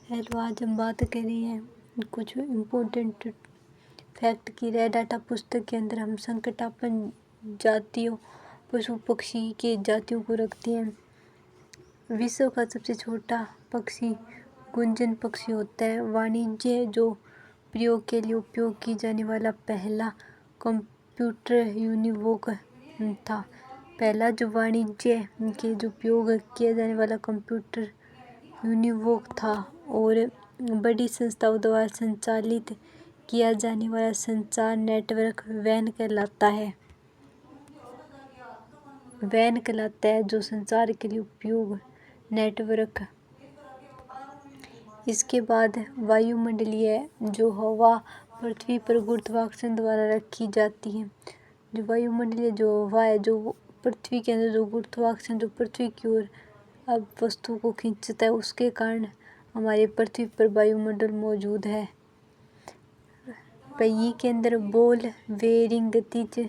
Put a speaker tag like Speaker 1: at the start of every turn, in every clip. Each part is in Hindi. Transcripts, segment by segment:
Speaker 1: हेलो, आज हम बात कर रहे हैं कुछ इम्पोर्टेंट फैक्ट की। रेड डाटा पुस्तक के अंदर हम संकटापन जातियों पशु पक्षी के जातियों को रखते हैं। विश्व का सबसे छोटा पक्षी गुंजन पक्षी होता है। वाणिज्य जो प्रयोग के लिए उपयोग की जाने वाला पहला कंप्यूटर यूनिवोक था। पहला जो वाणिज्य के जो उपयोग किया जाने वाला कंप्यूटर यूनिवोक था। और बड़ी संस्थाओं द्वारा संचालित किया जाने वाला संचार नेटवर्क वैन कहलाता है। जो संचार के लिए उपयोग नेटवर्क। इसके बाद वायुमंडलीय जो हवा पृथ्वी पर गुरुत्वाकर्षण द्वारा रखी जाती है। जो वायुमंडलीय जो हवा है जो पृथ्वी के अंदर जो गुरुत्वाकर्षण जो पृथ्वी की ओर अब वस्तु को खींचता है, उसके कारण हमारे पृथ्वी पर वायुमंडल मौजूद है। पहिए के अंदर बॉल बेयरिंग गतिज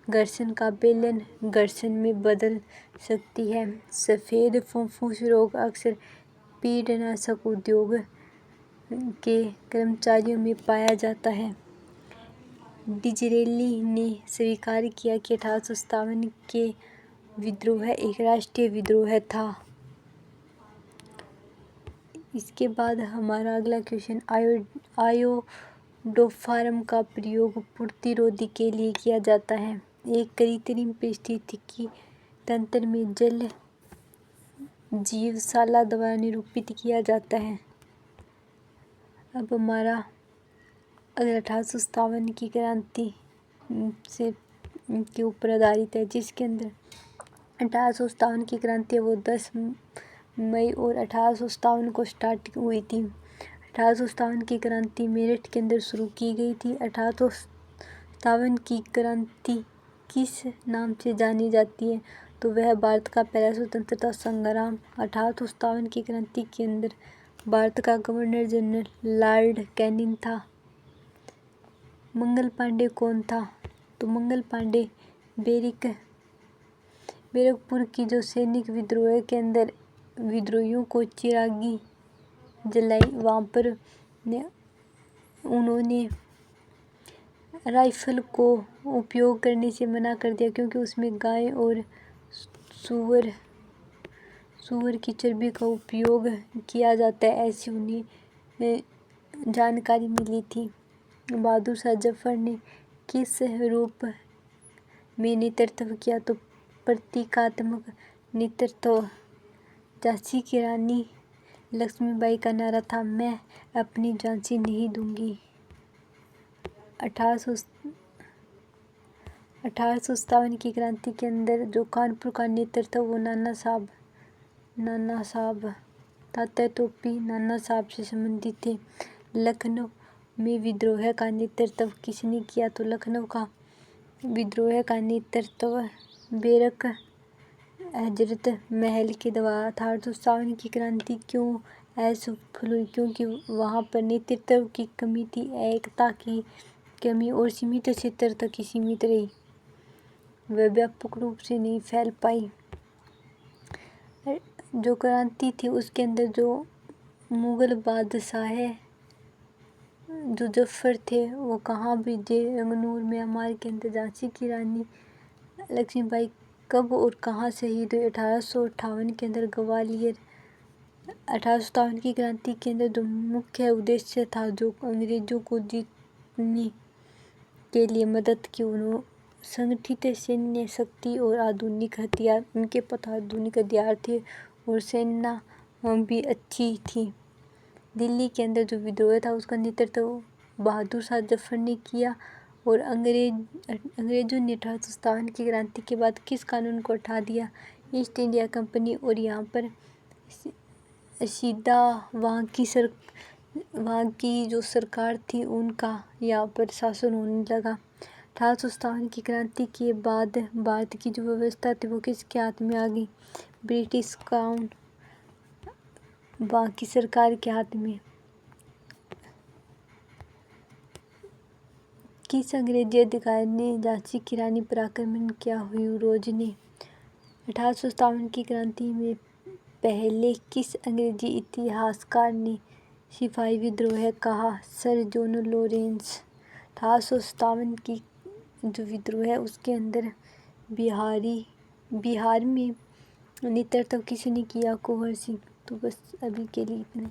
Speaker 1: घर्षण का बेलन घर्षण में बदल सकती है। सफ़ेद फुफ्फुस रोग अक्सर कीटनाशक उद्योग के कर्मचारियों में पाया जाता है। डिज़रेली ने स्वीकार किया कि 1857 के विद्रोह एक राष्ट्रीय विद्रोह था। इसके बाद हमारा अगला क्वेश्चन, आयोडोफार्म का प्रयोग प्रतिरोधी के लिए किया जाता है। एक कृत्रिम पारिस्थितिकी तंत्र में जल जीवशाला द्वारा निरूपित किया जाता है। अब हमारा अगला 1857 की क्रांति से के ऊपर आधारित है, जिसके अंदर 1857 की क्रांति वो 10 मई और 1857 को स्टार्ट हुई थी। 1857 की क्रांति मेरठ के अंदर शुरू की गई थी। 1857 की क्रांति किस नाम से जानी जाती है, तो वह भारत का पहला स्वतंत्रता संग्राम। 1857 की क्रांति के अंदर भारत का गवर्नर जनरल लॉर्ड कैनिंग था। मंगल पांडे कौन था, तो मंगल पांडे बैरकपुर की जो सैनिक विद्रोह के अंदर विद्रोहियों को चिरागी जलाई, वहाँ पर उन्होंने राइफल को उपयोग करने से मना कर दिया, क्योंकि उसमें गाय और सूअर की चर्बी का उपयोग किया जाता है, ऐसी उन्हें जानकारी मिली थी। बहादुर शाह जफर ने किस रूप में नेतृत्व किया, तो प्रतीकात्मक नेतृत्व। झांसी की रानी लक्ष्मीबाई का नारा था, मैं अपनी झांसी नहीं दूंगी। 1857 की क्रांति के अंदर जो कानपुर का नेतृत्व वो नाना साहब तात्या टोपी नाना साहब से संबंधित थे। लखनऊ में विद्रोह का नेतृत्व किसने किया, तो लखनऊ का विद्रोह का नेतृत्व बैरक हजरत महल के द्वारा था। 1857 की क्रांति क्यों असफल हुई, क्योंकि वहाँ पर नेतृत्व की कमी थी, एकता की कमी और सीमित क्षेत्र तक ही सीमित रही, वह व्यापक रूप से नहीं फैल पाई। जो क्रांति थी उसके अंदर जो मुगल बादशाह जो जफर थे वो कहाँ भी रंगनूर म्यांमार के अंदर झांसी की रानी लक्ष्मीबाई कब और कहाँ शहीद हुई, 1858 के अंदर ग्वालियर। 1857 की क्रांति के अंदर जो मुख्य उद्देश्य था जो अंग्रेजों को जीतने के लिए मदद की, उन्होंने संगठित सैन्य शक्ति और आधुनिक हथियार, उनके पास आधुनिक हथियार थे और सेना भी अच्छी थी। दिल्ली के अंदर जो विद्रोह था उसका नेतृत्व बहादुर शाह जफर ने किया। और अंग्रेजों ने 1857 की क्रांति के बाद किस कानून को हटा दिया, ईस्ट इंडिया कंपनी, और यहाँ पर सीधा वहाँ की जो सरकार थी उनका यहाँ पर शासन होने लगा। 1857 की क्रांति के बाद भारत की जो व्यवस्था थी वो किसके हाथ में आ गई, ब्रिटिश क्राउन वहाँ की सरकार के हाथ में। किस अंग्रेजी अधिकारी ने झांसी की रानी पर आक्रमण किया, ह्यू रोज ने। 1857 की क्रांति में पहले किस अंग्रेजी इतिहासकार ने सिपाही विद्रोह कहा? Sir John Lawrence. 1857 की जो विद्रोह है उसके अंदर बिहार में नेतृत्व किसने किया? कुंवर सिंह। तो बस अभी के लिए इतना।